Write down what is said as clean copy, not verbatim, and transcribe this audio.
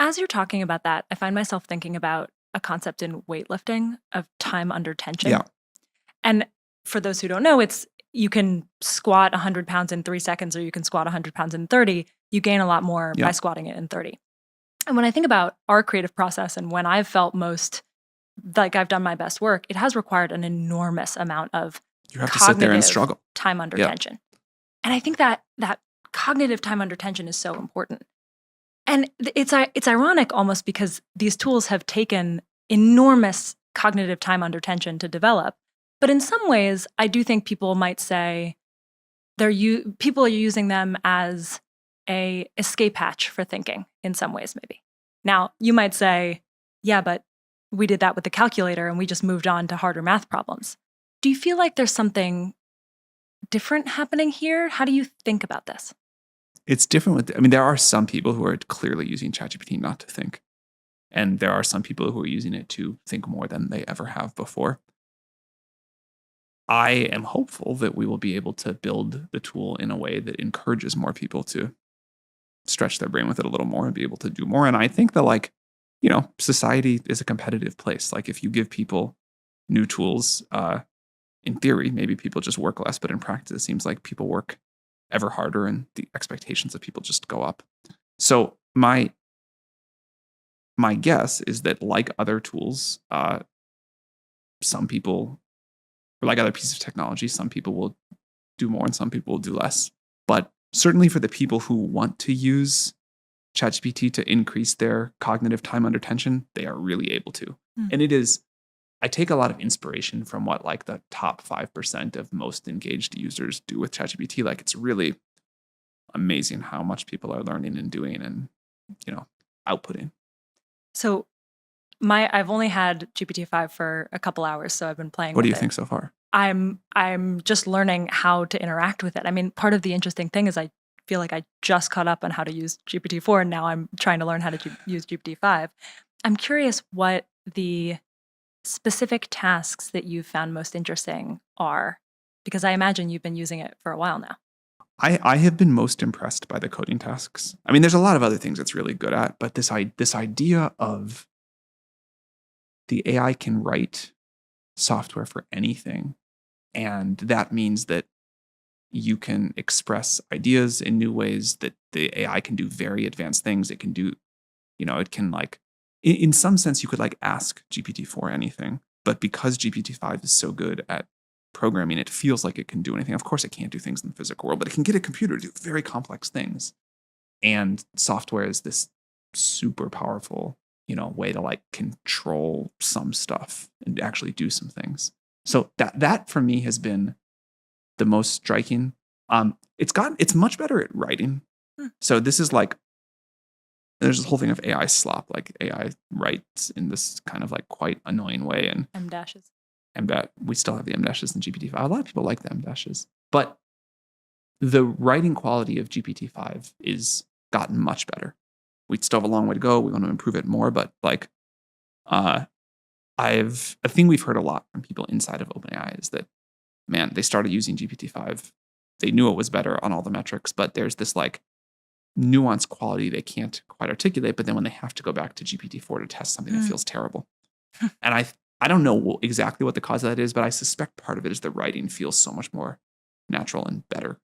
As you're talking about that, I find myself thinking about a concept in weightlifting of time under tension. Yeah. And for those who don't know, it's you can squat 100 pounds in 3 seconds or you can squat 100 pounds in 30. You gain a lot more by Yeah. squatting it in 30. And when I think about our creative process and when I've felt most like I've done my best work, it has required an enormous amount of You have to sit there and cognitive struggle. time under Yeah. tension. And I think that cognitive time under tension is so important. And it's ironic almost because these tools have taken enormous cognitive time under tension to develop. But in some ways, I do think people might say people are using them as a escape hatch for thinking in some ways, maybe. Now, you might say, yeah, but we did that with the calculator and we just moved on to harder math problems. Do you feel like there's something different happening here? How do you think about this? It's different there are some people who are clearly using ChatGPT not to think. And there are some people who are using it to think more than they ever have before. I am hopeful that we will be able to build the tool in a way that encourages more people to stretch their brain with it a little more and be able to do more. And I think that society is a competitive place. Like if you give people new tools, in theory, maybe people just work less, but in practice, it seems like people work ever harder and the expectations of people just go up. So my guess is that like other tools, some people, or like other pieces of technology, some people will do more and some people will do less. But certainly for the people who want to use ChatGPT to increase their cognitive time under tension, they are really able to. And I take a lot of inspiration from what like the top 5% of most engaged users do with ChatGPT. Like it's really amazing how much people are learning and doing and, outputting. So I've only had GPT-5 for a couple hours, so I've been playing What with do you it. think so far? I'm just learning how to interact with it. I mean, part of the interesting thing is I feel like I just caught up on how to use GPT-4 and now I'm trying to learn how to use GPT-5. I'm curious what the specific tasks that you've found most interesting are, because I imagine you've been using it for a while now. I have been most impressed by the coding tasks. I mean, there's a lot of other things it's really good at, but this idea of the AI can write software for anything, and that means that you can express ideas in new ways, that the AI can do very advanced things. It can do, it can in some sense, you could ask GPT-4 anything, but because GPT-5 is so good at programming, it feels like it can do anything. Of course, it can't do things in the physical world, but it can get a computer to do very complex things. And software is this super powerful, way to control some stuff and actually do some things. So that for me has been the most striking. It's much better at writing. So this is there's this whole thing of AI slop, like AI writes in this kind of quite annoying way. And M dashes. we still have the M dashes in GPT-5. A lot of people like the M dashes, but the writing quality of GPT-5 is gotten much better. We still have a long way to go. We want to improve it more, but a thing we've heard a lot from people inside of OpenAI is that, man, they started using GPT-5. They knew it was better on all the metrics, but there's this nuanced quality they can't quite articulate. But then when they have to go back to GPT-4 to test something, it feels terrible. And I don't know exactly what the cause of that is, but I suspect part of it is the writing feels so much more natural and better